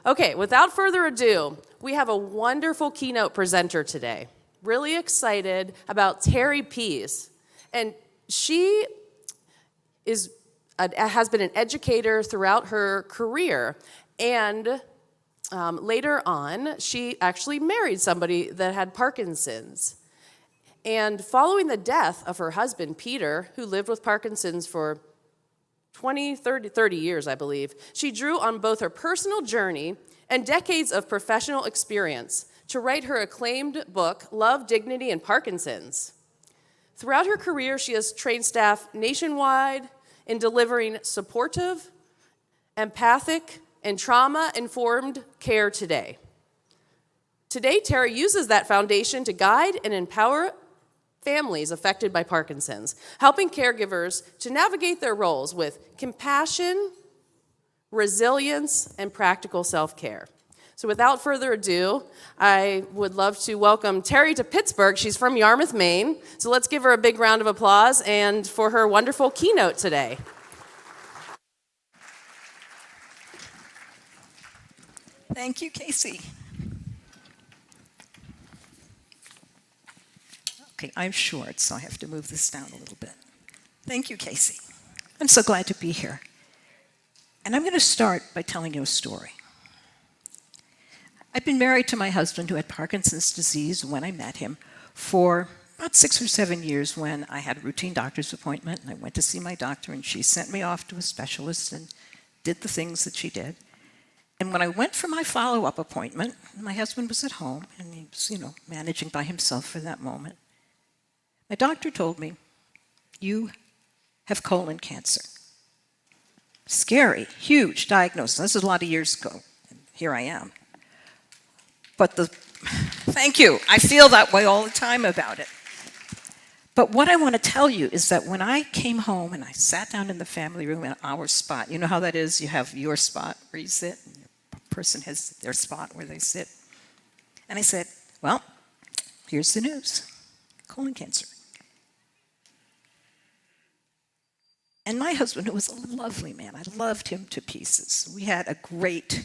Okay, without further ado, we have a wonderful keynote presenter today. Really excited about Terri Pease. And she has been an educator throughout her career. And later on, she actually married somebody that had Parkinson's. And following the death of her husband, Peter, who lived with Parkinson's for 30 years, I believe, she drew on both her personal journey and decades of professional experience to write her acclaimed book, Love, Dignity, and Parkinson's. Throughout her career, she has trained staff nationwide in delivering supportive, empathic, and trauma-informed care today. Today, Terri uses that foundation to guide and empower families affected by Parkinson's, helping caregivers to navigate their roles with compassion, resilience, and practical self-care. So without further ado, I would love to welcome Terri to Pittsburgh. She's from Yarmouth, Maine. So let's give her a big round of applause and for her wonderful keynote today. Thank you, Casey. Okay, I'm short, so I have to move this down a little bit. Thank you, Casey. I'm so glad to be here. And I'm going to start by telling you a story. I've been married to my husband who had Parkinson's disease when I met him for about 6 or 7 years when I had a routine doctor's appointment, and I went to see my doctor, and she sent me off to a specialist and did the things that she did. And when I went for my follow-up appointment, my husband was at home, and he was, managing by himself for that moment. My doctor told me, "You have colon cancer." Scary, huge diagnosis. This is a lot of years ago, and here I am. But thank you. I feel that way all the time about it. But what I want to tell you is that when I came home and I sat down in the family room in our spot, you know how that is? You have your spot where you sit, and the person has their spot where they sit. And I said, well, here's the news. Colon cancer. And my husband, who was a lovely man, I loved him to pieces. We had a great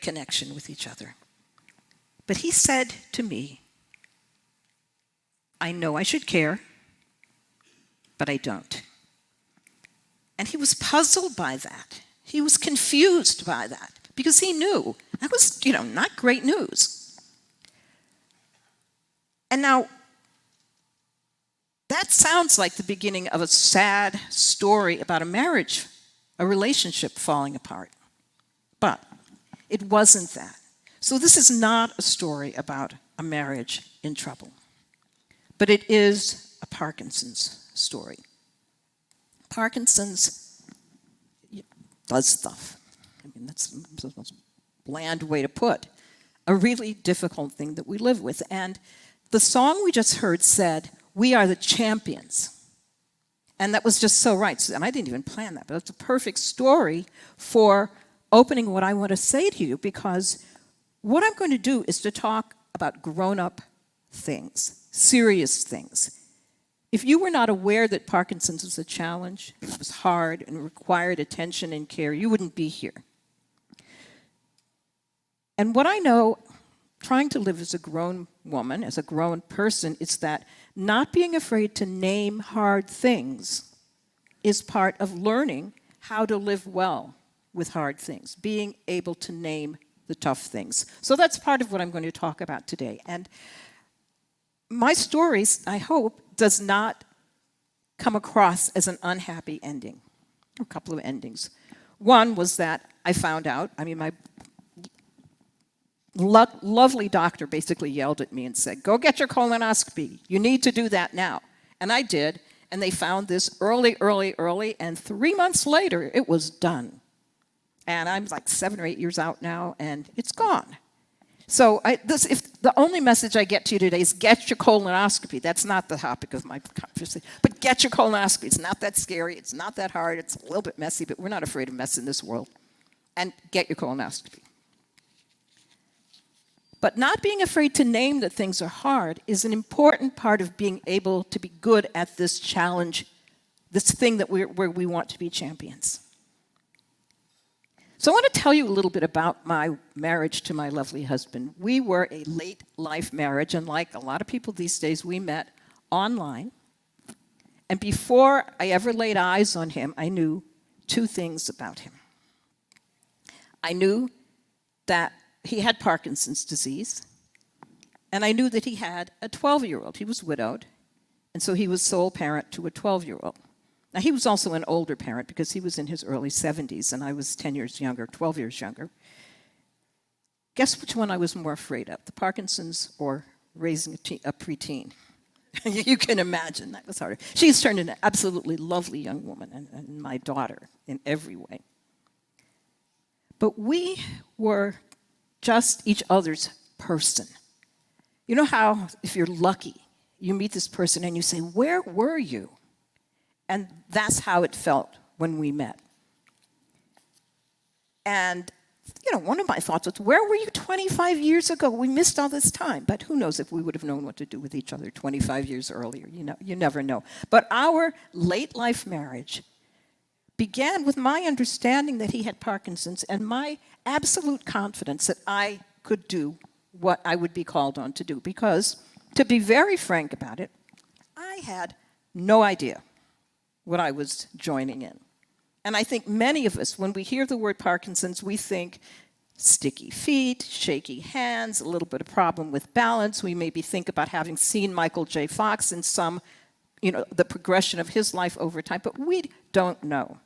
connection with each other. But he said to me, "I know I should care, but I don't." And he was puzzled by that. He was confused by that because he knew that was, not great news. And now, that sounds like the beginning of a sad story about a marriage, a relationship falling apart. But it wasn't that. So this is not a story about a marriage in trouble. But it is a Parkinson's story. Parkinson's does stuff. That's the most bland way to put a really difficult thing that we live with. And the song we just heard said, "We are the champions." And that was just so right. And I didn't even plan that, but it's a perfect story for opening what I want to say to you, because what I'm going to do is to talk about grown-up things, serious things. If you were not aware that Parkinson's was a challenge, it was hard and required attention and care, you wouldn't be here. And what I know, trying to live as a grown woman, as a grown person, is that not being afraid to name hard things is part of learning how to live well with hard things, being able to name the tough things. So that's part of what I'm going to talk about today. And my stories, I hope, does not come across as an unhappy ending. A couple of endings. One was that I found out, my lovely doctor basically yelled at me and said, "Go get your colonoscopy. You need to do that now." And I did, and they found this early, and 3 months later, it was done. And I'm like 7 or 8 years out now, and it's gone. So if the only message I get to you today is get your colonoscopy. That's not the topic of my conversation. But get your colonoscopy. It's not that scary. It's not that hard. It's a little bit messy, but we're not afraid of mess in this world. And get your colonoscopy. But not being afraid to name that things are hard is an important part of being able to be good at this challenge, this thing that where we want to be champions. So I want to tell you a little bit about my marriage to my lovely husband. We were a late life marriage, and like a lot of people these days, we met online. And before I ever laid eyes on him, I knew two things about him. I knew that he had Parkinson's disease, and I knew that he had a 12-year-old. He was widowed, and so he was sole parent to a 12-year-old. Now, he was also an older parent because he was in his early 70s, and I was 10 years younger, 12 years younger. Guess which one I was more afraid of, the Parkinson's or raising a preteen? You can imagine, that was harder. She's turned into an absolutely lovely young woman and my daughter in every way. But we were just each other's person. You know how, if you're lucky, you meet this person and you say, "Where were you?" And that's how it felt when we met. And, one of my thoughts was, where were you 25 years ago? We missed all this time. But who knows if we would have known what to do with each other 25 years earlier. You never know. But our late life marriage began with my understanding that he had Parkinson's and my absolute confidence that I could do what I would be called on to do. Because, to be very frank about it, I had no idea what I was joining in. And I think many of us, when we hear the word Parkinson's, we think sticky feet, shaky hands, a little bit of problem with balance. We maybe think about having seen Michael J. Fox in some, the progression of his life over time, but we don't know.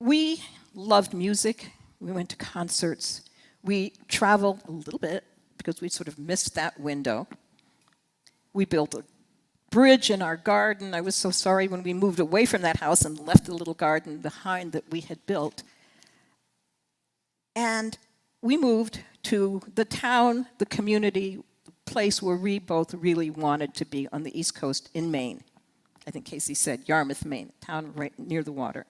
We loved music. We went to concerts. We traveled a little bit because we sort of missed that window. We built a bridge in our garden. I was so sorry when we moved away from that house and left the little garden behind that we had built. And we moved to the town, the community, the place where we both really wanted to be on the East Coast in Maine. I think Casey said Yarmouth, Maine, a town right near the water.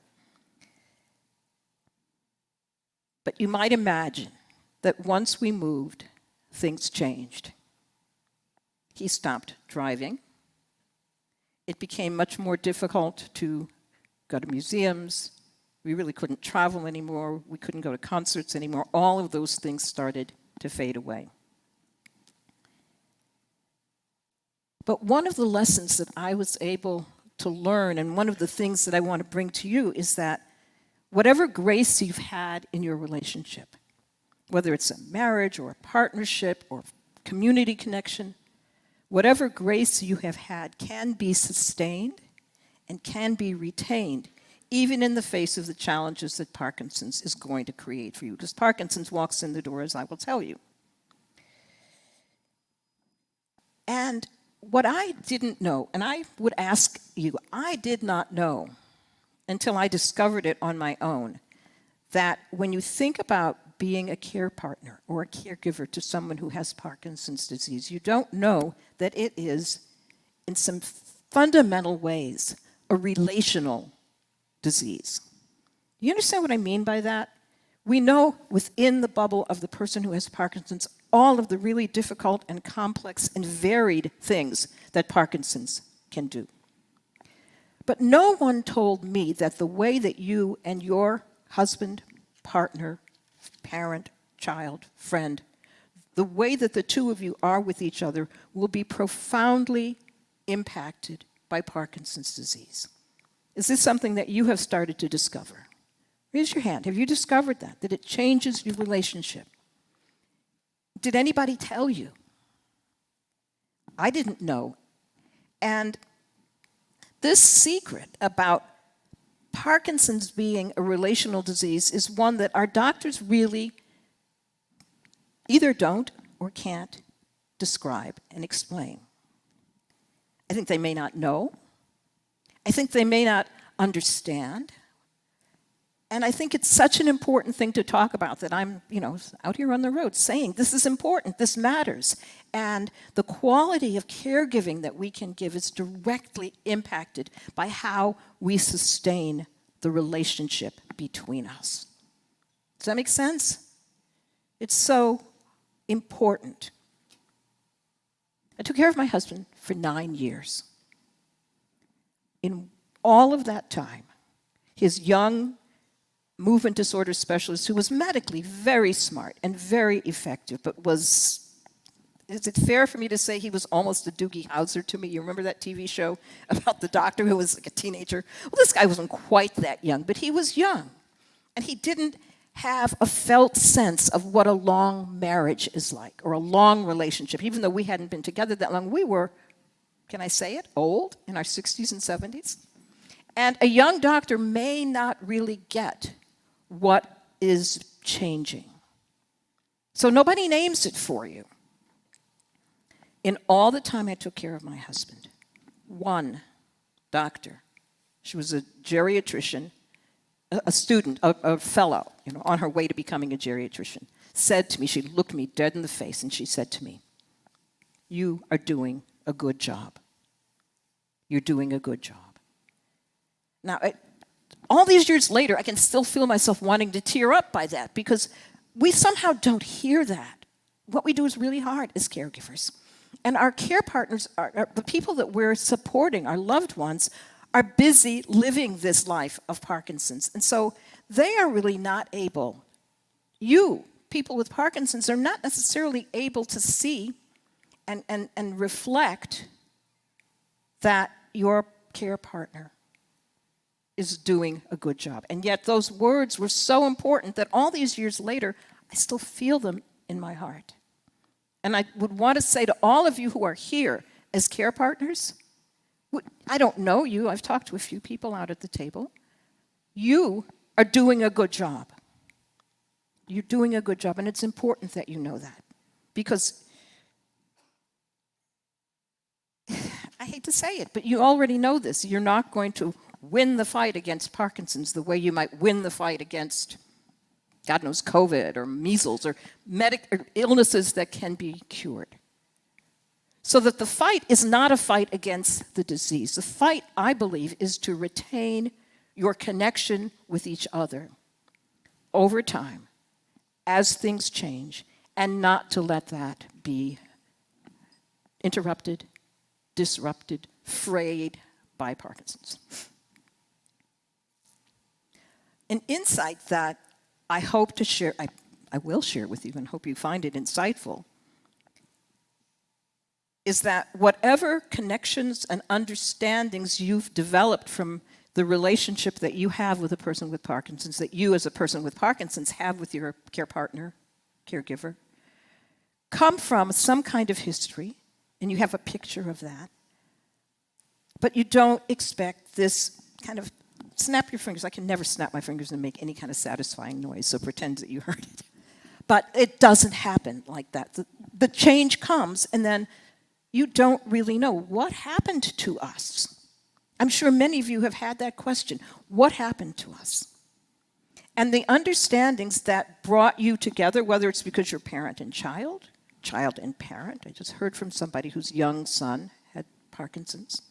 But you might imagine that once we moved, things changed. He stopped driving. It became much more difficult to go to museums. We really couldn't travel anymore. We couldn't go to concerts anymore. All of those things started to fade away. But one of the lessons that I was able to learn, and one of the things that I want to bring to you, is that whatever grace you've had in your relationship, whether it's a marriage or a partnership or community connection, whatever grace you have had can be sustained and can be retained, even in the face of the challenges that Parkinson's is going to create for you. Because Parkinson's walks in the door, as I will tell you. And what I didn't know, and I would ask you, I did not know until I discovered it on my own, that when you think about being a care partner or a caregiver to someone who has Parkinson's disease, you don't know that it is, in some fundamental ways, a relational disease. You understand what I mean by that? We know within the bubble of the person who has Parkinson's all of the really difficult and complex and varied things that Parkinson's can do. But no one told me that the way that you and your husband, partner, parent, child, friend, the way that the two of you are with each other will be profoundly impacted by Parkinson's disease. Is this something that you have started to discover? Raise your hand. Have you discovered that it changes your relationship? Did anybody tell you? I didn't know. And this secret about Parkinson's being a relational disease is one that our doctors really either don't or can't describe and explain. I think they may not know. I think they may not understand. And I think it's such an important thing to talk about that I'm, out here on the road saying this is important, this matters. And the quality of caregiving that we can give is directly impacted by how we sustain the relationship between us. Does that make sense? It's so important. I took care of my husband for 9 years. In all of that time, his young movement disorder specialist who was medically very smart and very effective, but is it fair for me to say he was almost a Doogie Howser to me? You remember that TV show about the doctor who was like a teenager? Well, this guy wasn't quite that young, but he was young. And he didn't have a felt sense of what a long marriage is like, or a long relationship. Even though we hadn't been together that long, we were, can I say it, old, in our 60s and 70s. And a young doctor may not really get what is changing. So nobody names it for you. In all the time I took care of my husband, one doctor, she was a geriatrician, a student, a fellow, on her way to becoming a geriatrician, said to me, she looked me dead in the face, and she said to me, "You are doing a good job. You're doing a good job." Now, all these years later, I can still feel myself wanting to tear up by that, because we somehow don't hear that. What we do is really hard as caregivers. And our care partners, are the people that we're supporting, our loved ones, are busy living this life of Parkinson's. And so they are really not able, people with Parkinson's, are not necessarily able to see and reflect that your care partner is doing a good job. And yet those words were so important that all these years later, I still feel them in my heart. And I would want to say to all of you who are here as care partners, I don't know you, I've talked to a few people out at the table. You are doing a good job. You're doing a good job, and it's important that you know that. Because, I hate to say it, but you already know this. You're not going to win the fight against Parkinson's the way you might win the fight against, God knows, COVID or measles or illnesses that can be cured. So that the fight is not a fight against the disease. The fight, I believe, is to retain your connection with each other over time as things change, and not to let that be interrupted, disrupted, frayed by Parkinson's. An insight that I hope to share, I will share with you and hope you find it insightful, is that whatever connections and understandings you've developed from the relationship that you have with a person with Parkinson's, that you as a person with Parkinson's have with your care partner, caregiver, come from some kind of history, and you have a picture of that, but you don't expect this kind of snap your fingers. I can never snap my fingers and make any kind of satisfying noise, so pretend that you heard it. But it doesn't happen like that. The change comes, and then you don't really know what happened to us. I'm sure many of you have had that question. What happened to us? And the understandings that brought you together, whether it's because you're parent and child and parent. I just heard from somebody whose young son had Parkinson's.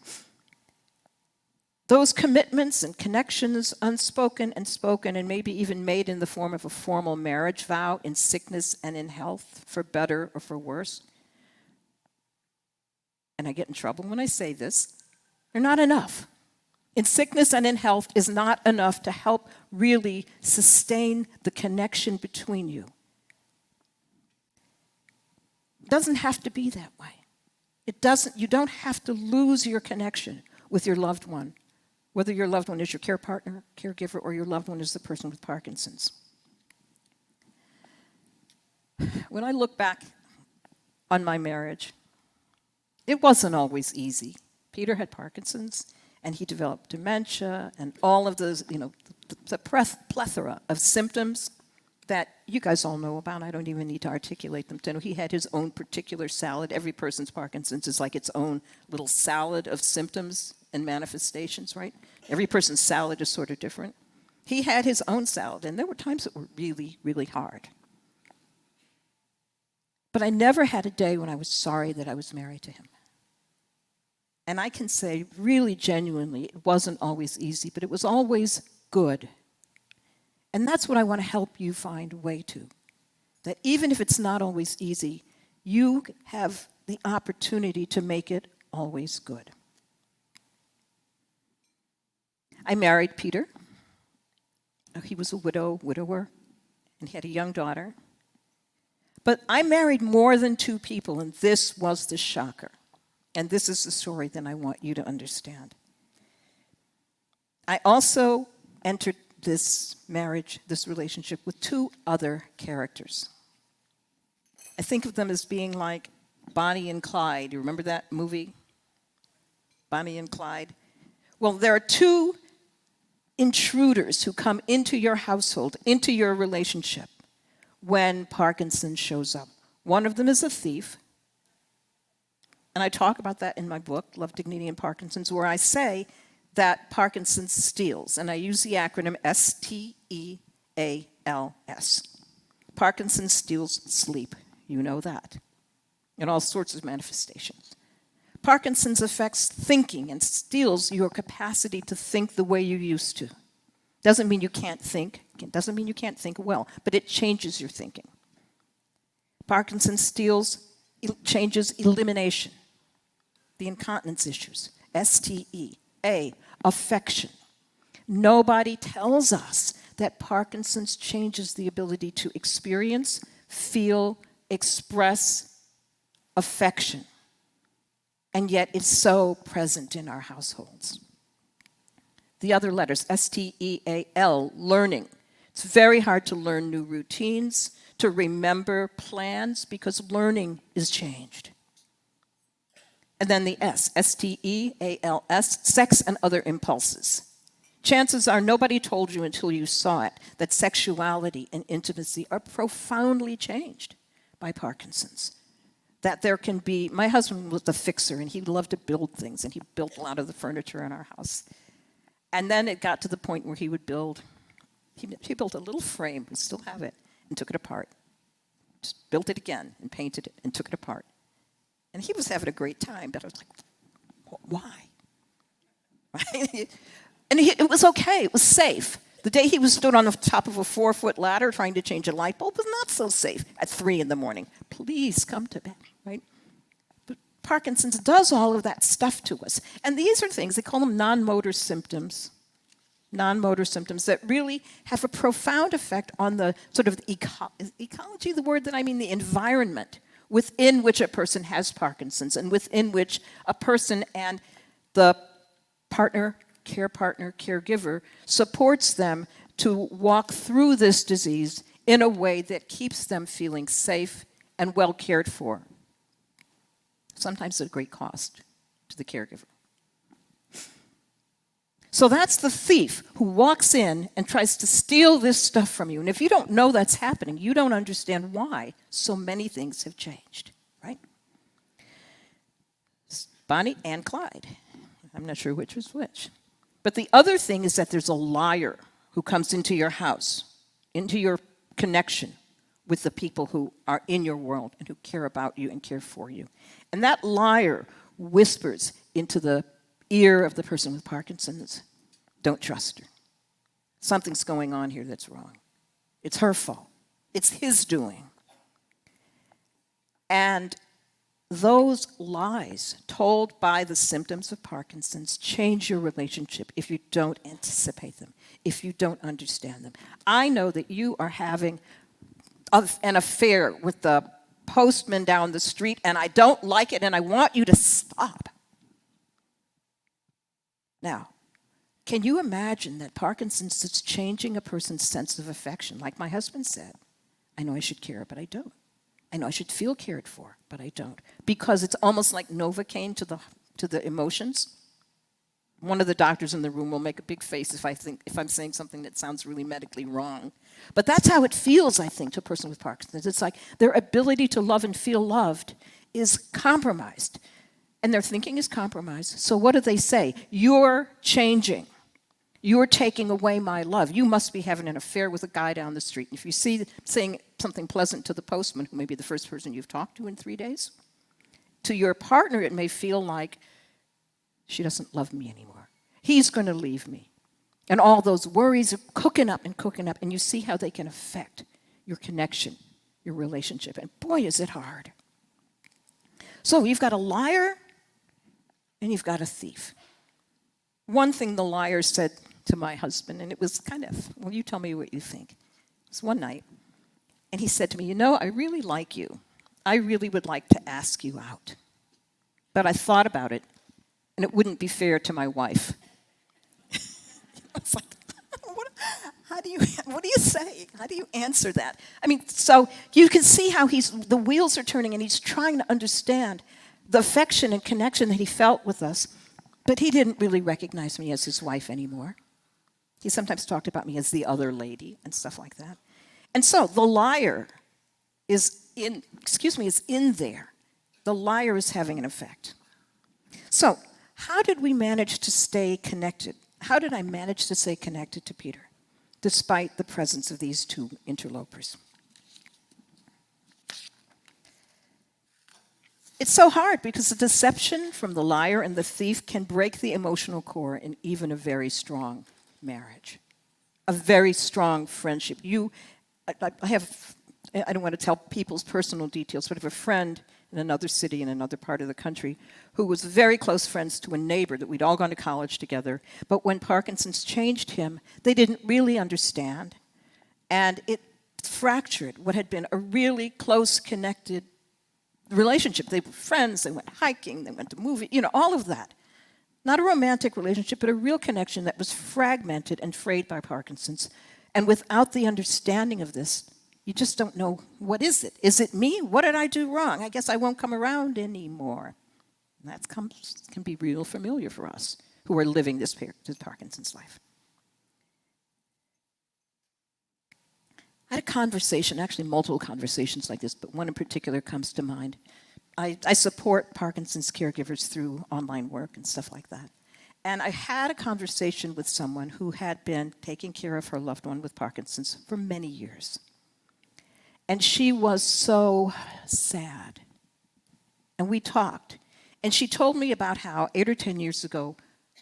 Those commitments and connections, unspoken and spoken, and maybe even made in the form of a formal marriage vow, in sickness and in health, for better or for worse. And I get in trouble when I say this, they're not enough. In sickness and in health is not enough to help really sustain the connection between you. It doesn't have to be that way. You don't have to lose your connection with your loved one, whether your loved one is your care partner, caregiver, or your loved one is the person with Parkinson's. When I look back on my marriage, it wasn't always easy. Peter had Parkinson's, and he developed dementia, and all of those, the plethora of symptoms that you guys all know about. I don't even need to articulate them. He had his own particular salad. Every person's Parkinson's is like its own little salad of symptoms and manifestations, right? Every person's salad is sort of different. He had his own salad, and there were times that were really, really hard. But I never had a day when I was sorry that I was married to him. And I can say really genuinely, it wasn't always easy, but it was always good. And that's what I want to help you find a way to. That even if it's not always easy, you have the opportunity to make it always good. I married Peter. He was a widower, and he had a young daughter. But I married more than 2 people, and this was the shocker. And this is the story that I want you to understand. I also entered this marriage, this relationship, with 2 other characters. I think of them as being like Bonnie and Clyde. You remember that movie? Bonnie and Clyde? Well, there are 2 intruders who come into your household, into your relationship, when Parkinson shows up. One of them is a thief, and I talk about that in my book, Love, Dignity, and Parkinson's, where I say that Parkinson steals, and I use the acronym STEALS. Parkinson steals sleep, you know that, and all sorts of manifestations. Parkinson's affects thinking and steals your capacity to think the way you used to. Doesn't mean you can't think, doesn't mean you can't think well, but it changes your thinking. Parkinson changes elimination, the incontinence issues, STEA, affection. Nobody tells us that Parkinson's changes the ability to experience, feel, express affection. And yet it's so present in our households. The other letters, STEAL, learning. It's very hard to learn new routines, to remember plans, because learning is changed. And then the S, STEALS, sex and other impulses. Chances are nobody told you until you saw it that sexuality and intimacy are profoundly changed by Parkinson's. That there can be, my husband was a fixer and he loved to build things, and he built a lot of the furniture in our house. And then it got to the point where he would build, he built a little frame, we still have it, and took it apart. Just built it again and painted it and took it apart. And he was having a great time, but I was like, why? Right? And it was okay, it was safe. The day he was stood on the top of a 4-foot ladder trying to change a light bulb was not so safe at 3 a.m. Please come to bed, right? But Parkinson's does all of that stuff to us. And these are things, they call them non-motor symptoms that really have a profound effect on the sort of is ecology the word that I mean, the environment within which a person has Parkinson's, and within which a person and the partner, caregiver supports them to walk through this disease in a way that keeps them feeling safe and well cared for. Sometimes at a great cost to the caregiver. So that's the thief who walks in and tries to steal this stuff from you. And if you don't know that's happening, you don't understand why so many things have changed, right? Bonnie and Clyde. I'm not sure which was which. But the other thing is that there's a liar who comes into your house, into your connection with the people who are in your world and who care about you and care for you. And that liar whispers into the ear of the person with Parkinson's, don't trust her. Something's going on here that's wrong. It's her fault. It's his doing. And those lies told by the symptoms of Parkinson's change your relationship if you don't anticipate them, if you don't understand them. I know that you are having an affair with the postman down the street, and I don't like it, and I want you to stop. Now, can you imagine that Parkinson's is changing a person's sense of affection? Like my husband said, I know I should care, but I don't. I know I should feel cared for, but I don't. Because it's almost like Novocaine to the emotions. One of the doctors in the room will make a big face if I'm saying something that sounds really medically wrong. But that's how it feels, I think, to a person with Parkinson's. It's like their ability to love and feel loved is compromised. And their thinking is compromised. So what do they say? You're changing. You're taking away my love. You must be having an affair with a guy down the street. If you see saying something pleasant to the postman, who may be the first person you've talked to in 3 days, to your partner it may feel like, she doesn't love me anymore. He's going to leave me. And all those worries are cooking up, and you see how they can affect your connection, your relationship. And boy, is it hard. So you've got a liar, and you've got a thief. One thing the liar said to my husband, and it was kind of, well, you tell me what you think. It was one night, and he said to me, I really like you. I really would like to ask you out. But I thought about it, and it wouldn't be fair to my wife. It's like, what do you say? How do you answer that? I mean, so you can see how the wheels are turning, and he's trying to understand the affection and connection that he felt with us, but he didn't really recognize me as his wife anymore. He sometimes talked about me as the other lady and stuff like that. And so the liar is in there. The liar is having an effect. So how did we manage to stay connected? How did I manage to stay connected to Peter, despite the presence of these two interlopers? It's so hard because the deception from the liar and the thief can break the emotional core in even a very strong marriage, a very strong friendship. I don't want to tell people's personal details, but I have a friend in another city in another part of the country who was very close friends to a neighbor that we'd all gone to college together. But when Parkinson's changed him, they didn't really understand. And it fractured what had been a really close, connected relationship. They were friends, they went hiking, they went to movies, all of that. Not a romantic relationship, but a real connection that was fragmented and frayed by Parkinson's. And without the understanding of this, you just don't know, what is it? Is it me? What did I do wrong? I guess I won't come around anymore. And that can be real familiar for us who are living this Parkinson's life. I had a conversation, actually multiple conversations like this, but one in particular comes to mind. I support Parkinson's caregivers through online work and stuff like that. And I had a conversation with someone who had been taking care of her loved one with Parkinson's for many years. And she was so sad. And we talked. And she told me about how 8 or 10 years ago,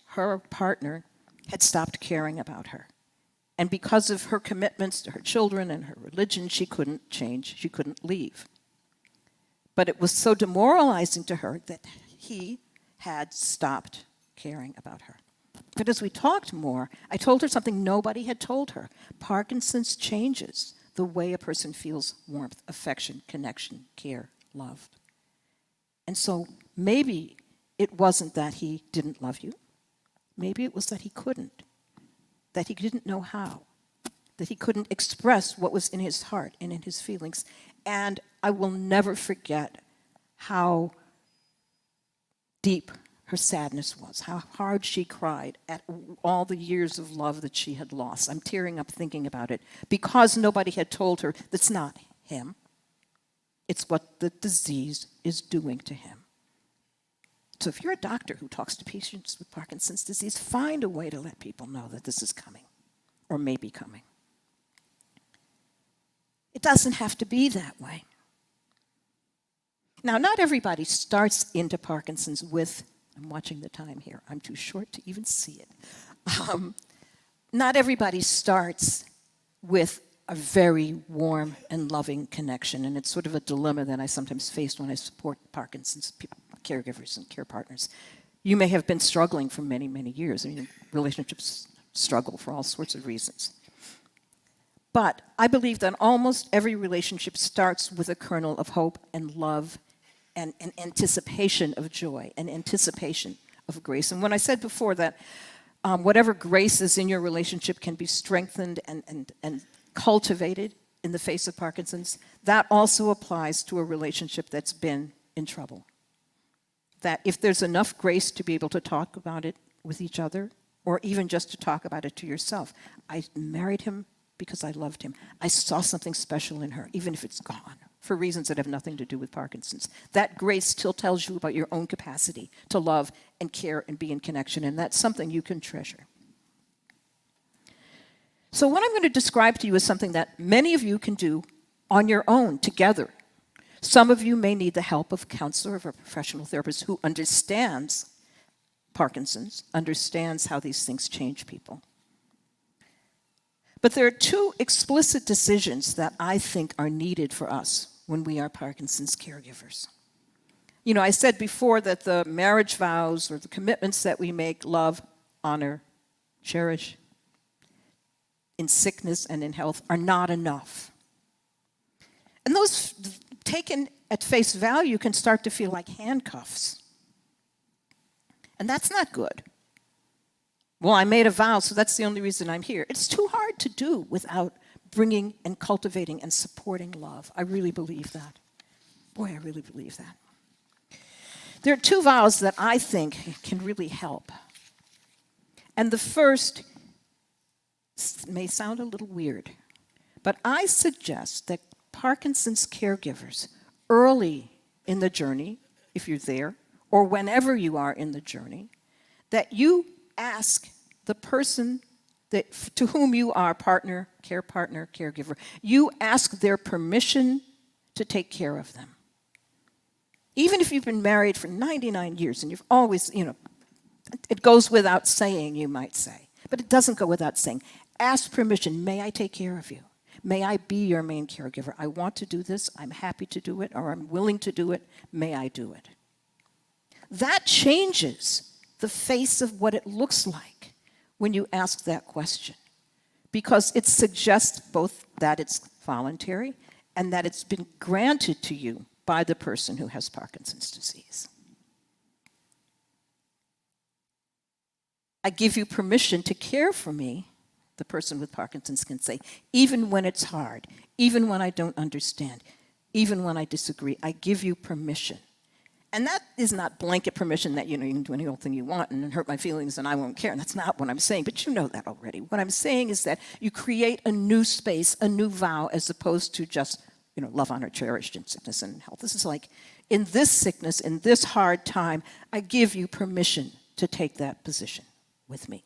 her partner had stopped caring about her. And because of her commitments to her children and her religion, she couldn't change, she couldn't leave. But it was so demoralizing to her that he had stopped caring about her. But as we talked more, I told her something nobody had told her. Parkinson's changes the way a person feels warmth, affection, connection, care, love. And so maybe it wasn't that he didn't love you. Maybe it was that he couldn't, that he didn't know how, that he couldn't express what was in his heart and in his feelings. And I will never forget how deep her sadness was, how hard she cried at all the years of love that she had lost. I'm tearing up thinking about it because nobody had told her that's not him. It's what the disease is doing to him. So if you're a doctor who talks to patients with Parkinson's disease, find a way to let people know that this is coming or may be coming. It doesn't have to be that way. Now, not everybody starts into Parkinson's with, I'm watching the time here, I'm too short to even see it. Not everybody starts with a very warm and loving connection, and it's sort of a dilemma that I sometimes face when I support Parkinson's caregivers and care partners. You may have been struggling for many, many years. I mean, relationships struggle for all sorts of reasons. But I believe that almost every relationship starts with a kernel of hope and love and anticipation of joy and anticipation of grace. And when I said before that whatever grace is in your relationship can be strengthened and cultivated in the face of Parkinson's, that also applies to a relationship that's been in trouble. That if there's enough grace to be able to talk about it with each other, or even just to talk about it to yourself, I married him because I loved him. I saw something special in her, even if it's gone, for reasons that have nothing to do with Parkinson's. That grace still tells you about your own capacity to love and care and be in connection, and that's something you can treasure. So what I'm going to describe to you is something that many of you can do on your own, together. Some of you may need the help of a counselor or a professional therapist who understands Parkinson's, understands how these things change people. But there are two explicit decisions that I think are needed for us when we are Parkinson's caregivers. You know, I said before that the marriage vows or the commitments that we make, love, honor, cherish, in sickness and in health are not enough. And those taken at face value can start to feel like handcuffs. And that's not good. Well, I made a vow, so that's the only reason I'm here. It's too hard to do without bringing and cultivating and supporting love. I really believe that. Boy, I really believe that. There are two vows that I think can really help. And the first may sound a little weird, but I suggest that Parkinson's caregivers early in the journey, if you're there, or whenever you are in the journey, that you ask the person to whom you are partner, caregiver, you ask their permission to take care of them. Even if you've been married for 99 years and you've always, it goes without saying, you might say, but it doesn't go without saying. Ask permission, may I take care of you? May I be your main caregiver? I want to do this, I'm happy to do it, or I'm willing to do it, may I do it? That changes the face of what it looks like when you ask that question, because it suggests both that it's voluntary and that it's been granted to you by the person who has Parkinson's disease. I give you permission to care for me, the person with Parkinson's can say, even when it's hard, even when I don't understand, even when I disagree, I give you permission. And that is not blanket permission that, you can do any old thing you want and hurt my feelings and I won't care. And that's not what I'm saying, but you know that already. What I'm saying is that you create a new space, a new vow, as opposed to just, love, honor, cherished in sickness and health. This is like, in this sickness, in this hard time, I give you permission to take that position with me.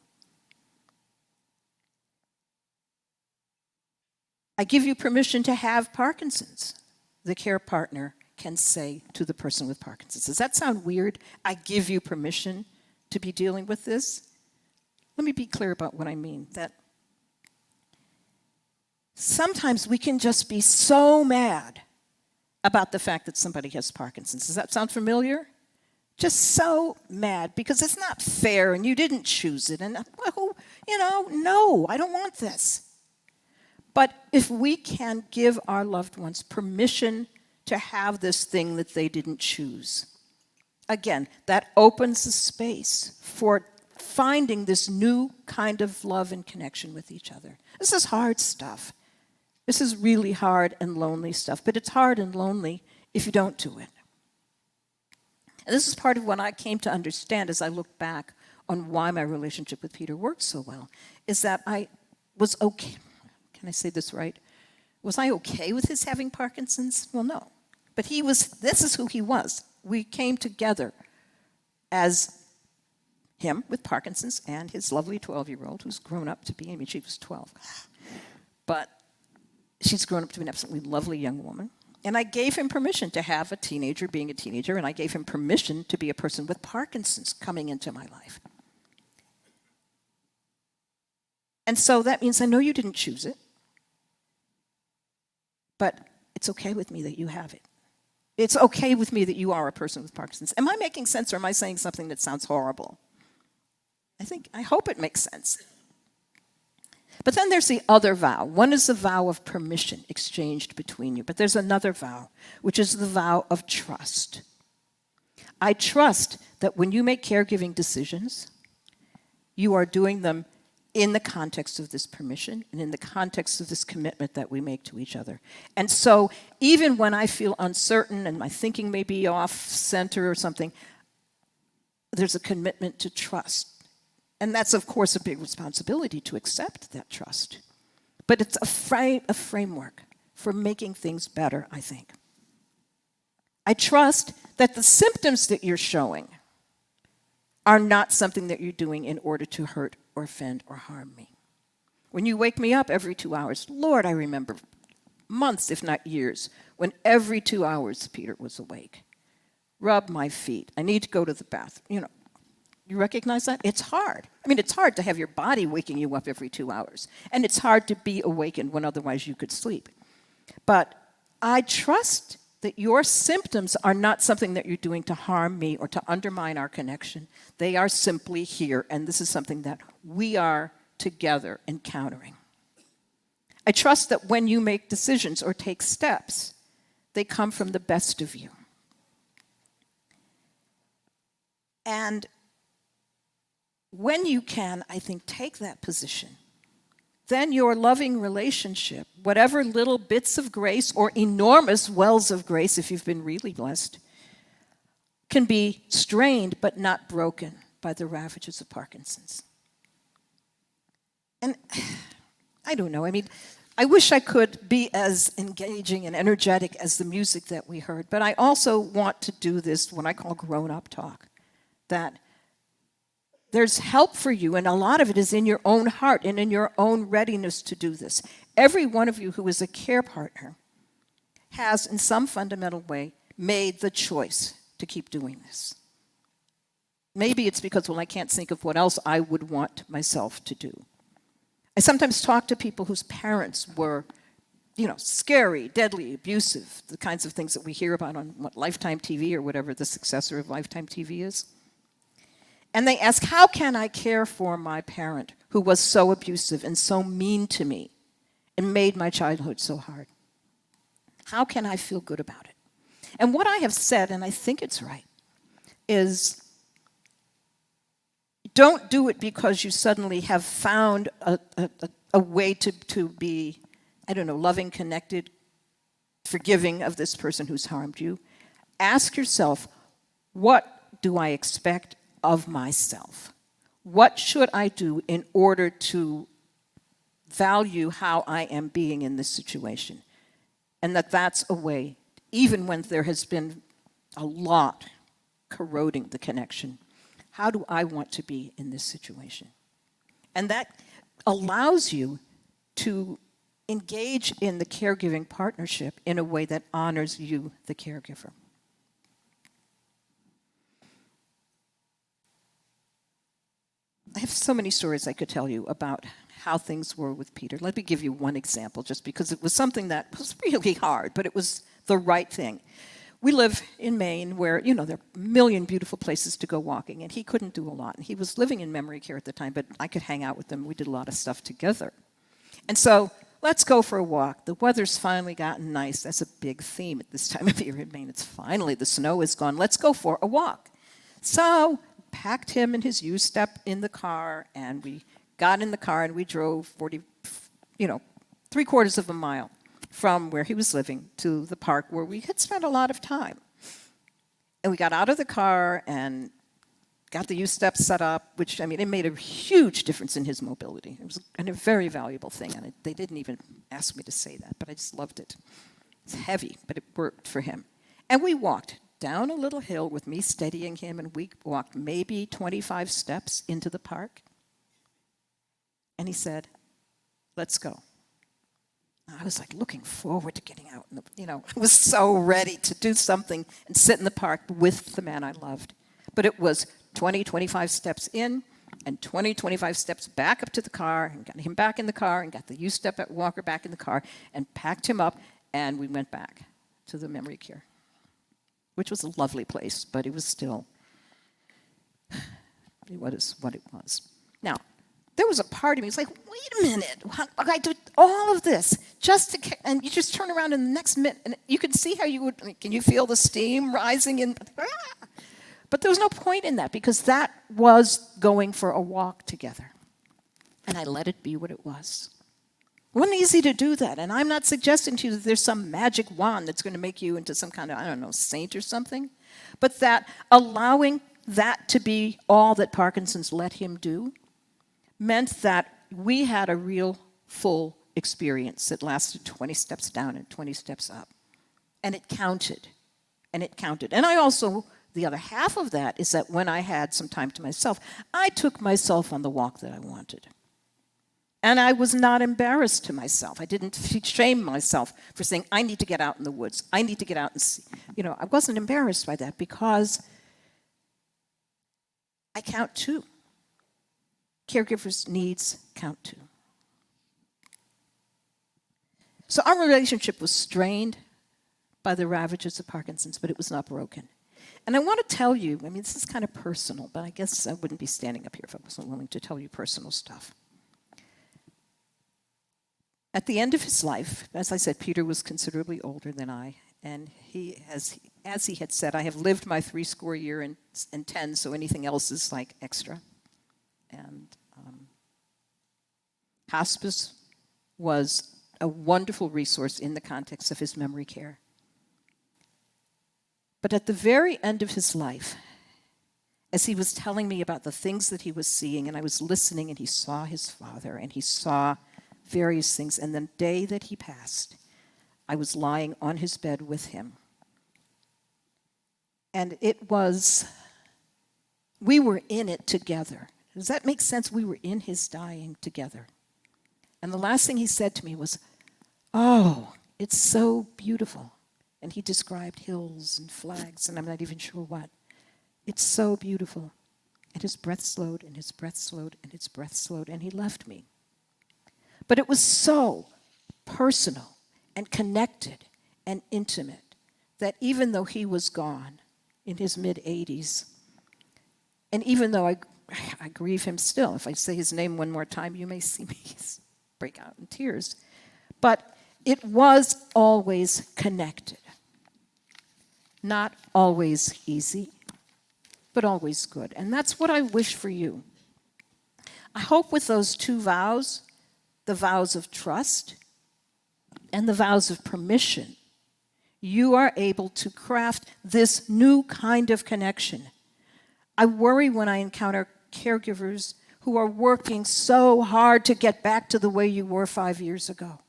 I give you permission to have Parkinson's. The care partner can say to the person with Parkinson's. Does that sound weird? I give you permission to be dealing with this? Let me be clear about what I mean. That sometimes we can just be so mad about the fact that somebody has Parkinson's. Does that sound familiar? Just so mad because it's not fair and you didn't choose it. And, no, I don't want this. But if we can give our loved ones permission to have this thing that they didn't choose, again, that opens the space for finding this new kind of love and connection with each other. This is hard stuff. This is really hard and lonely stuff, but it's hard and lonely if you don't do it. And this is part of what I came to understand as I look back on why my relationship with Peter worked so well, is that I was okay. Can I say this right? Was I okay with his having Parkinson's? Well, no. But this is who he was. We came together as him with Parkinson's and his lovely 12-year-old who's grown up to be, she was 12. But she's grown up to be an absolutely lovely young woman. And I gave him permission to have a teenager being a teenager, and I gave him permission to be a person with Parkinson's coming into my life. And so that means I know you didn't choose it, but it's okay with me that you have it. It's okay with me that you are a person with Parkinson's. Am I making sense, or am I saying something that sounds horrible? I hope it makes sense. But then there's the other vow. One is the vow of permission exchanged between you, but there's another vow, which is the vow of trust. I trust that when you make caregiving decisions, you are doing them in the context of this permission and in the context of this commitment that we make to each other. And so even when I feel uncertain and my thinking may be off center or something, there's a commitment to trust. And that's, of course, a big responsibility to accept that trust. But it's a framework for making things better, I think. I trust that the symptoms that you're showing are not something that you're doing in order to hurt or offend or harm me. When you wake me up every 2 hours, Lord, I remember months, if not years, when every 2 hours Peter was awake. Rub my feet. I need to go to the bathroom. You recognize that? It's hard. It's hard to have your body waking you up every 2 hours. And it's hard to be awakened when otherwise you could sleep. But I trust that your symptoms are not something that you're doing to harm me or to undermine our connection. They are simply here, and this is something that we are together encountering. I trust that when you make decisions or take steps, they come from the best of you. And when you can, I think, take that position, then your loving relationship, whatever little bits of grace or enormous wells of grace, if you've been really blessed, can be strained but not broken by the ravages of Parkinson's. And I don't know, I mean, I wish I could be as engaging and energetic as the music that we heard, but I also want to do this, what I call grown-up talk, that there's help for you, and a lot of it is in your own heart and in your own readiness to do this. Every one of you who is a care partner has, in some fundamental way, made the choice to keep doing this. Maybe it's because, well, I can't think of what else I would want myself to do. I sometimes talk to people whose parents were, scary, deadly, abusive, the kinds of things that we hear about on Lifetime TV or whatever the successor of Lifetime TV is. And they ask, how can I care for my parent who was so abusive and so mean to me and made my childhood so hard? How can I feel good about it? And what I have said, and I think it's right, is don't do it because you suddenly have found a way to be, loving, connected, forgiving of this person who's harmed you. Ask yourself, what do I expect of myself? What should I do in order to value how I am being in this situation? And that's a way, even when there has been a lot corroding the connection, how do I want to be in this situation? And that allows you to engage in the caregiving partnership in a way that honors you, the caregiver. I have so many stories I could tell you about how things were with Peter. Let me give you one example, just because it was something that was really hard, but it was the right thing. We live in Maine where, there are a million beautiful places to go walking, and he couldn't do a lot. And he was living in memory care at the time, but I could hang out with him. We did a lot of stuff together. And so, let's go for a walk. The weather's finally gotten nice. That's a big theme at this time of year in Maine. It's finally, the snow is gone. Let's go for a walk. So, packed him and his U-step in the car, and we got in the car and we drove 3/4 of a mile from where he was living to the park where we had spent a lot of time. And we got out of the car and got the U-step set up, which, it made a huge difference in his mobility. It was a very valuable thing, and they didn't even ask me to say that, but I just loved it. It's heavy, but it worked for him. And we walked down a little hill with me steadying him, and we walked maybe 25 steps into the park. And he said, let's go. I was like looking forward to getting out. I was so ready to do something and sit in the park with the man I loved. But it was 20, 25 steps in and 20, 25 steps back up to the car, and got him back in the car and got the U-step walker back in the car and packed him up, and we went back to the memory care, which was a lovely place, but it was still what it was. Now, there was a part of me, it's like, wait a minute, I did all of this just to, and you just turn around in the next minute, and you can see how you would, can you feel the steam rising in? But there was no point in that, because that was going for a walk together. And I let it be what it was. It wasn't easy to do that, and I'm not suggesting to you that there's some magic wand that's going to make you into some kind of, saint or something, but that allowing that to be all that Parkinson's let him do meant that we had a real full experience that lasted 20 steps down and 20 steps up. And it counted. And it counted. And I also, the other half of that is that when I had some time to myself, I took myself on the walk that I wanted. And I was not embarrassed to myself. I didn't shame myself for saying, I need to get out in the woods. I need to get out and see. I wasn't embarrassed by that, because I count too. Caregivers' needs count too. So our relationship was strained by the ravages of Parkinson's, but it was not broken. And I want to tell you, this is kind of personal, but I guess I wouldn't be standing up here if I wasn't willing to tell you personal stuff. At the end of his life, as I said, Peter was considerably older than I, and as he had said, I have lived my 80 years and 10, so anything else is like extra. And hospice was a wonderful resource in the context of his memory care. But at the very end of his life, as he was telling me about the things that he was seeing, and I was listening, and he saw his father, and he saw various things, and the day that he passed, I was lying on his bed with him. And we were in it together. Does that make sense? We were in his dying together. And the last thing he said to me was, "Oh, it's so beautiful." And he described hills and flags, and I'm not even sure what. It's so beautiful. And his breath slowed, and his breath slowed, and his breath slowed, and he left me. But it was so personal and connected and intimate that even though he was gone in his mid-80s, and even though I grieve him still, if I say his name one more time, you may see me break out in tears. But it was always connected. Not always easy, but always good. And that's what I wish for you. I hope with those two vows, the vows of trust and the vows of permission, you are able to craft this new kind of connection. I worry when I encounter caregivers who are working so hard to get back to the way you were 5 years ago.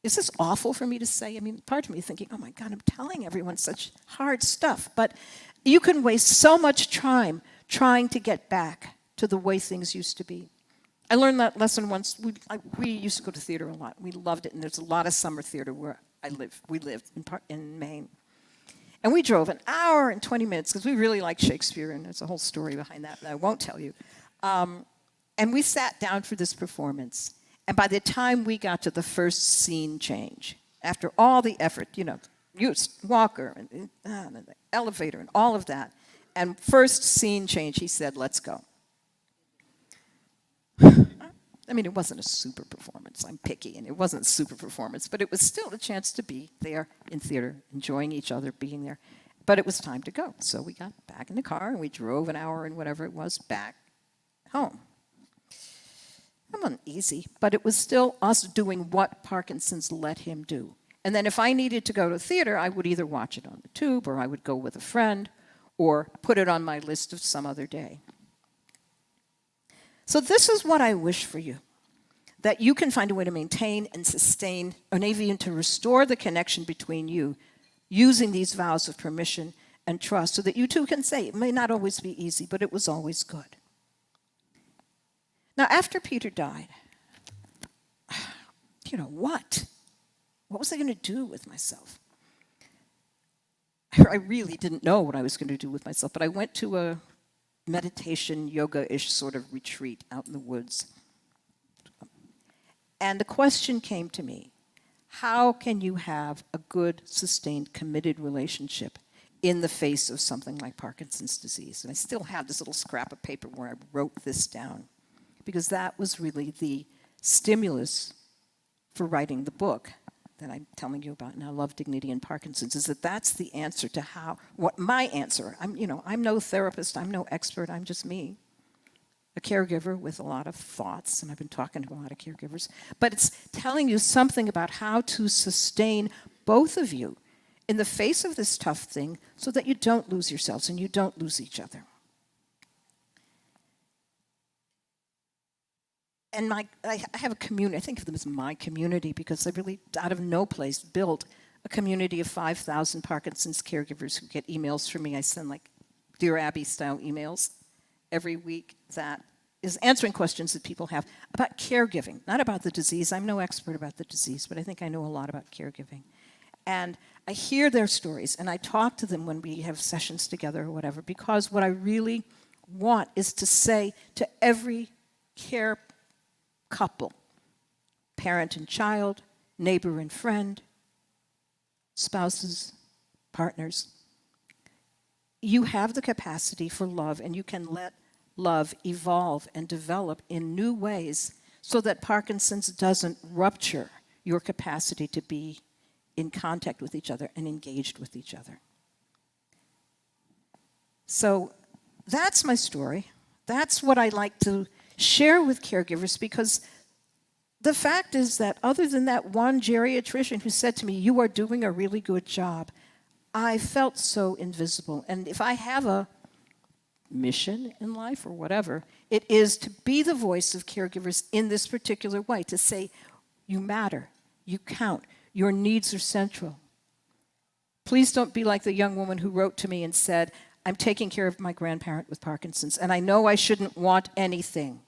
Is this awful for me to say? I mean, part of me thinking, oh my God, I'm telling everyone such hard stuff. But you can waste so much time trying to get back to the way things used to be. I learned that lesson once. We used to go to theater a lot. We loved it, and there's a lot of summer theater where we lived in Maine. And we drove an hour and 20 minutes because we really liked Shakespeare, and there's a whole story behind that I won't tell you. And we sat down for this performance. And by the time we got to the first scene change, after all the effort, walker and the elevator and all of that, and first scene change, he said, "Let's go." I mean, it wasn't a super performance. I'm picky, and it wasn't a super performance, but it was still a chance to be there in theater, enjoying each other, being there. But it was time to go. So we got back in the car, and we drove an hour and whatever it was back home. It wasn't easy, but it was still us doing what Parkinson's let him do. And then if I needed to go to theater, I would either watch it on the tube, or I would go with a friend, or put it on my list of some other day. So this is what I wish for you, that you can find a way to maintain and sustain, or maybe even to restore the connection between you using these vows of permission and trust, so that you too can say, it may not always be easy, but it was always good. Now, after Peter died, what? What was I going to do with myself? I really didn't know what I was going to do with myself, but I went to a meditation, yoga-ish sort of retreat out in the woods. And the question came to me, how can you have a good, sustained, committed relationship in the face of something like Parkinson's disease? And I still have this little scrap of paper where I wrote this down, because that was really the stimulus for writing the book that I'm telling you about now, Love, Dignity, and Parkinson's, is that that's the answer to what my answer. I'm no therapist, I'm no expert, I'm just me, a caregiver with a lot of thoughts, and I've been talking to a lot of caregivers. But it's telling you something about how to sustain both of you in the face of this tough thing so that you don't lose yourselves and you don't lose each other. And I have a community. I think of them as my community because I really, out of no place, built a community of 5,000 Parkinson's caregivers who get emails from me. I send like Dear Abby-style emails every week that is answering questions that people have about caregiving, not about the disease. I'm no expert about the disease, but I think I know a lot about caregiving. And I hear their stories, and I talk to them when we have sessions together or whatever, because what I really want is to say to every care couple, parent and child, neighbor and friend, spouses, partners, you have the capacity for love, and you can let love evolve and develop in new ways so that Parkinson's doesn't rupture your capacity to be in contact with each other and engaged with each other. So that's my story. That's what I like to share with caregivers, because the fact is that other than that one geriatrician who said to me, "You are doing a really good job," I felt so invisible. And if I have a mission in life or whatever, it is to be the voice of caregivers in this particular way, to say, you matter, you count, your needs are central. Please don't be like the young woman who wrote to me and said, "I'm taking care of my grandparent with Parkinson's, and I know I shouldn't want anything.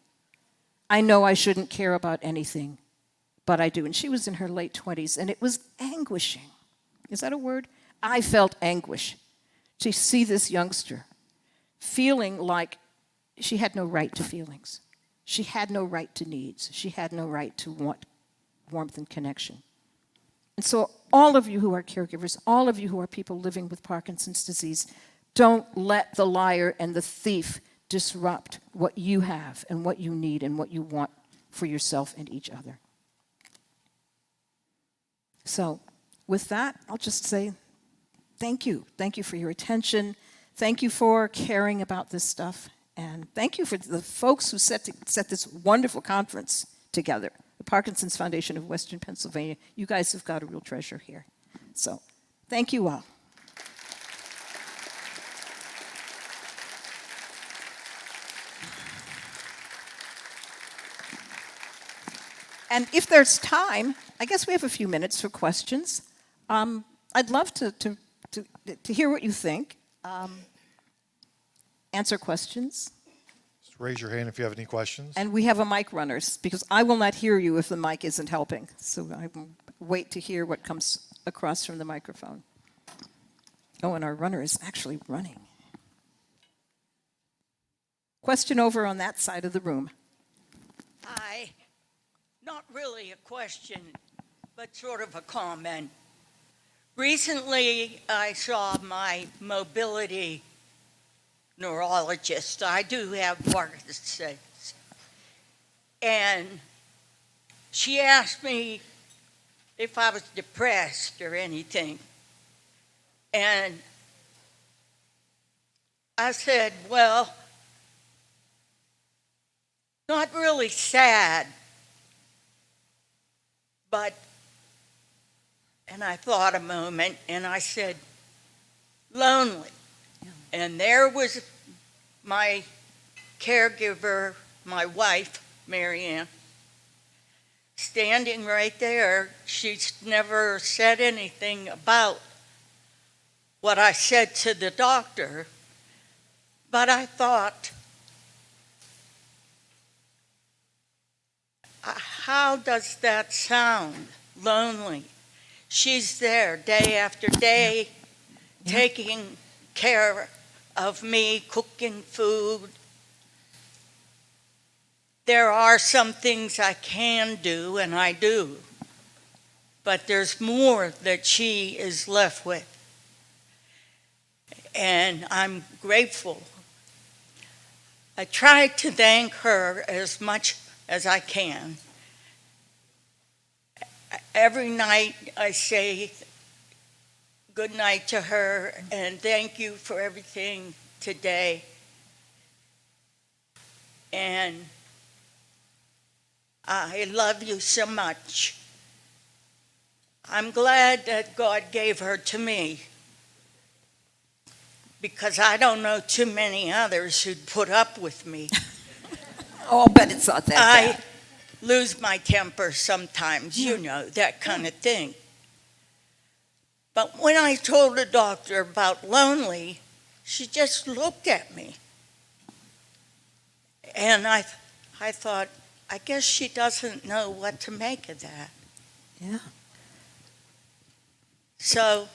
I know I shouldn't care about anything, but I do." And she was in her late 20s, and it was anguishing. Is that a word? I felt anguish to see this youngster feeling like she had no right to feelings. She had no right to needs. She had no right to want warmth and connection. And so all of you who are caregivers, all of you who are people living with Parkinson's disease, don't let the liar and the thief disrupt what you have and what you need and what you want for yourself and each other. So with that, I'll just say thank you. Thank you for your attention. Thank you for caring about this stuff. And thank you for the folks who set this wonderful conference together. The Parkinson's Foundation of Western Pennsylvania. You guys have got a real treasure here. So thank you all. And if there's time, I guess we have a few minutes for questions. I'd love to hear what you think. Answer questions. Just raise your hand if you have any questions. And we have a mic runner, because I will not hear you if the mic isn't helping. So I will wait to hear what comes across from the microphone. Oh, and our runner is actually running. Question over on that side of the room. Hi. Not really a question, but sort of a comment. Recently, I saw my mobility neurologist. I do have Parkinson's. And she asked me if I was depressed or anything. And I said, well, not really sad, but, and I thought a moment, and I said, lonely. And there was my caregiver, my wife, Marianne, standing right there. She's never said anything about what I said to the doctor, but I thought, how does that sound? Lonely. She's there day after day, taking care of me, cooking food. There are some things I can do, and I do, but there's more that she is left with. And I'm grateful. I try to thank her as much as I can. Every night I say good night to her and thank you for everything today. And I love you so much. I'm glad that God gave her to me, because I don't know too many others who'd put up with me. Oh, I'll bet it's not that bad. I lose my temper sometimes, you know, that kind of thing. But when I told the doctor about lonely, she just looked at me. And I thought, I guess she doesn't know what to make of that. Yeah. So,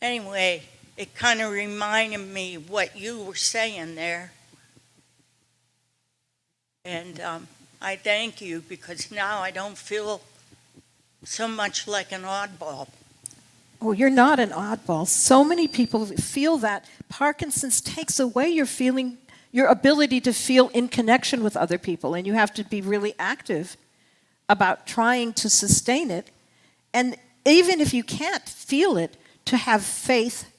anyway, it kind of reminded me what you were saying there. And I thank you, because now I don't feel so much like an oddball. Oh, you're not an oddball. So many people feel that Parkinson's takes away your feeling, your ability to feel in connection with other people, and you have to be really active about trying to sustain it. And even if you can't feel it, to have faith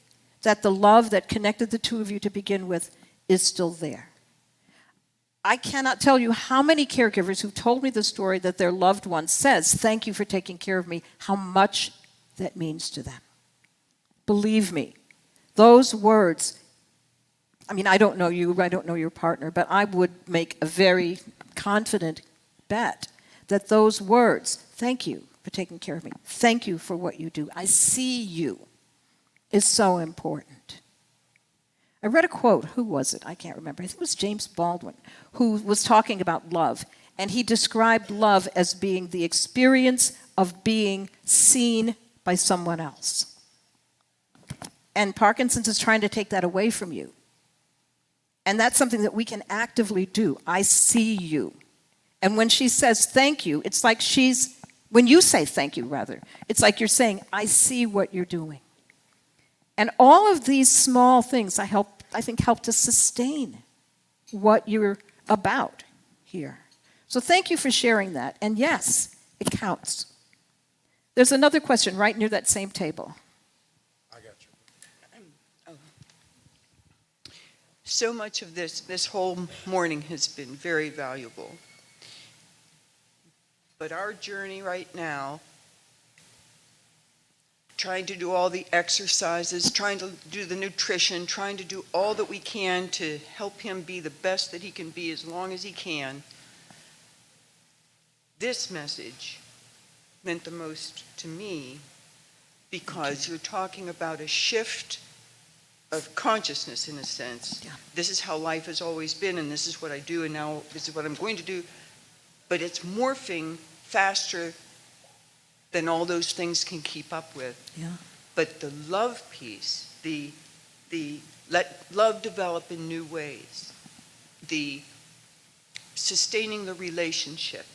that the love that connected the two of you to begin with is still there. I cannot tell you how many caregivers who've told me the story that their loved one says, "Thank you for taking care of me," how much that means to them. Believe me, those words, I mean, I don't know you, I don't know your partner, but I would make a very confident bet that those words, "Thank you for taking care of me, thank you for what you do, I see you," is so important. I read a quote, who was it? I can't remember. I think it was James Baldwin, who was talking about love. And he described love as being the experience of being seen by someone else. And Parkinson's is trying to take that away from you. And that's something that we can actively do. I see you. And when she says thank you, it's like when you say thank you, rather, it's like you're saying, I see what you're doing. And all of these small things I think help to sustain what you're about here. So thank you for sharing that. And yes, it counts. There's another question right near that same table. I got you. So much of this whole morning has been very valuable. But our journey right now, trying to do all the exercises, trying to do the nutrition, trying to do all that we can to help him be the best that he can be as long as he can, this message meant the most to me because you're talking about a shift of consciousness in a sense. Yeah. This is how life has always been, and this is what I do, and now this is what I'm going to do. But it's morphing faster than all those things can keep up with. Yeah. But the love piece, the let love develop in new ways, the sustaining the relationship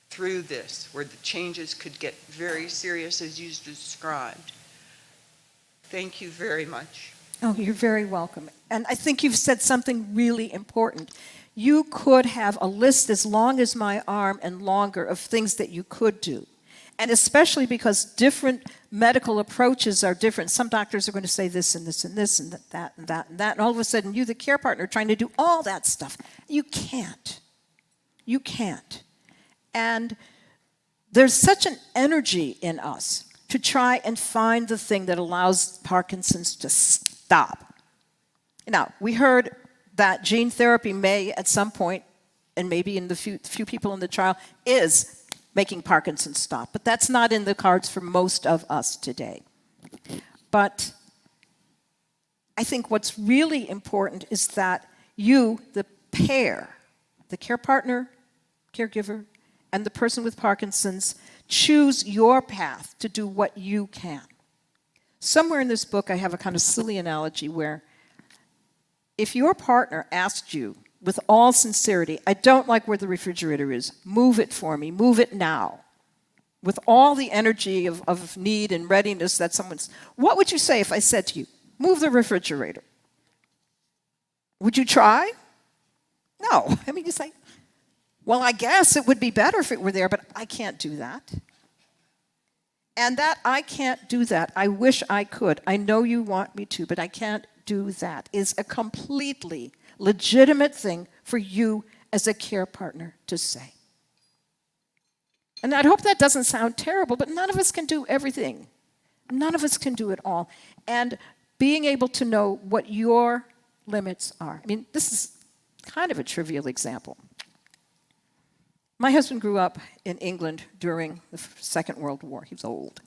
through this, where the changes could get very serious as you described. Thank you very much. Oh, you're very welcome. And I think you've said something really important. You could have a list as long as my arm and longer of things that you could do. And especially because different medical approaches are different. Some doctors are going to say this and this and this and that and that and that. And all of a sudden, you, the care partner, trying to do all that stuff. You can't. You can't. And there's such an energy in us to try and find the thing that allows Parkinson's to stop. Now, we heard that gene therapy may, at some point, and maybe in the few people in the trial, is making Parkinson's stop. But that's not in the cards for most of us today. But I think what's really important is that you, the pair, the care partner, caregiver, and the person with Parkinson's, choose your path to do what you can. Somewhere in this book, I have a kind of silly analogy where if your partner asked you with all sincerity, I don't like where the refrigerator is, move it for me, move it now, with all the energy of need and readiness that someone's, what would you say if I said to you, move the refrigerator? Would you try? No. I mean, you say, well, I guess it would be better if it were there, but I can't do that. And that I can't do that, I wish I could. I know you want me to, but I can't do that, is a completely legitimate thing for you as a care partner to say. And I hope that doesn't sound terrible, but none of us can do everything. None of us can do it all. And being able to know what your limits are. I mean, this is kind of a trivial example. My husband grew up in England during the Second World War. He was old.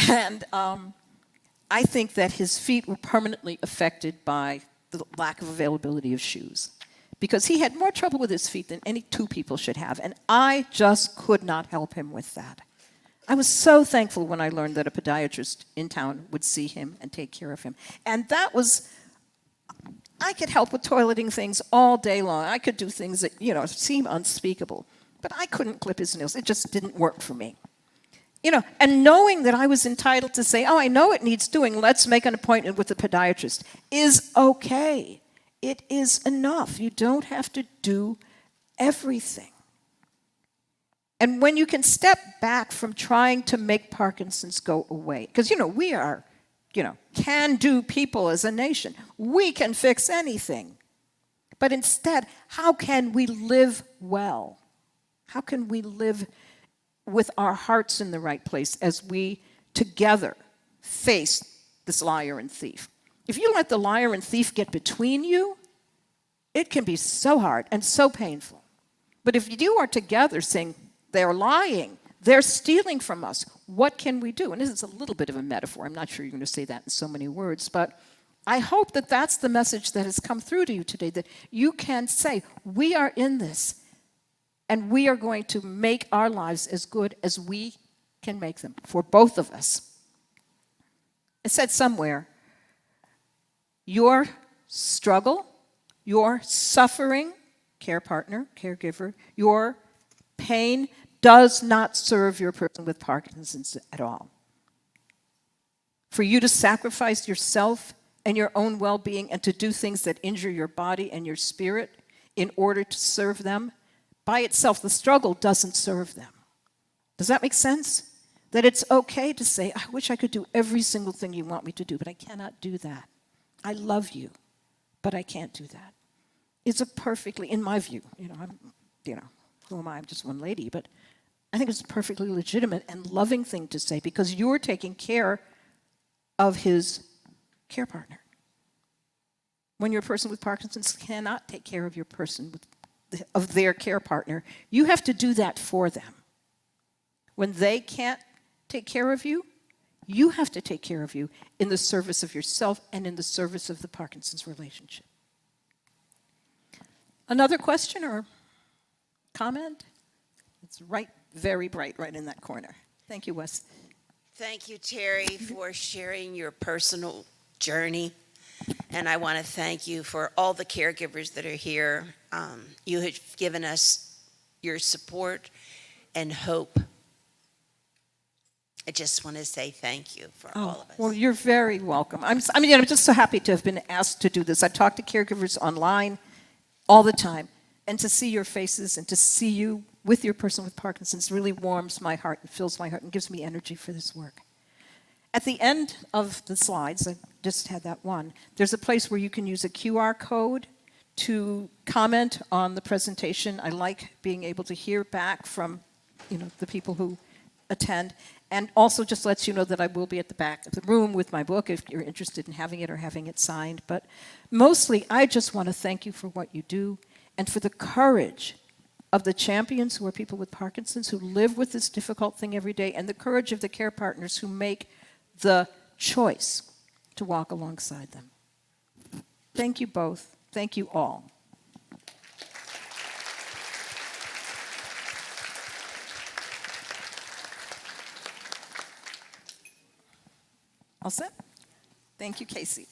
And I think that his feet were permanently affected by the lack of availability of shoes, because he had more trouble with his feet than any two people should have, and I just could not help him with that. I was so thankful when I learned that a podiatrist in town would see him and take care of him. And that was, I could help with toileting things all day long. I could do things that, seem unspeakable, but I couldn't clip his nails. It just didn't work for me. And knowing that I was entitled to say, oh, I know it needs doing, let's make an appointment with the podiatrist, is okay. it is enough. You don't have to do everything. And when you can step back from trying to make Parkinson's go away, because, we are, can-do people as a nation. We can fix anything. But instead, how can we live well? How can we live with our hearts in the right place as we together face this liar and thief? If you let the liar and thief get between you, it can be so hard and so painful. But if you are together saying, they're lying, they're stealing from us, what can we do? And this is a little bit of a metaphor. I'm not sure you're going to say that in so many words, but I hope that that's the message that has come through to you today, that you can say, we are in this, and we are going to make our lives as good as we can make them for both of us. It said somewhere, your struggle, your suffering, care partner, caregiver, your pain does not serve your person with Parkinson's at all. For you to sacrifice yourself and your own well-being and to do things that injure your body and your spirit in order to serve them, by itself, the struggle doesn't serve them. Does that make sense? That it's okay to say, I wish I could do every single thing you want me to do, but I cannot do that. I love you, but I can't do that. It's a perfectly, in my view, who am I? I'm just one lady, but I think it's a perfectly legitimate and loving thing to say because you're taking care of his care partner. When you're a person with Parkinson's cannot take care of your person of their care partner, you have to do that for them. When they can't take care of you, you have to take care of you in the service of yourself and in the service of the Parkinson's relationship. Another question or comment? It's very bright right in that corner. Thank you, Wes. Thank you, Terri, for sharing your personal journey. And I want to thank you for all the caregivers that are here. You have given us your support and hope. I just want to say thank you for all of us. Well, you're very welcome. I'm just so happy to have been asked to do this. I talk to caregivers online all the time, and to see your faces and to see you with your person with Parkinson's really warms my heart and fills my heart and gives me energy for this work. At the end of the slides, I just had that one, there's a place where you can use a QR code to comment on the presentation. I like being able to hear back from the people who attend, and also just lets you know that I will be at the back of the room with my book if you're interested in having it or having it signed. But mostly, I just want to thank you for what you do and for the courage of the champions who are people with Parkinson's who live with this difficult thing every day, and the courage of the care partners who make the choice to walk alongside them. Thank you both. Thank you all. All set? Thank you, Casey.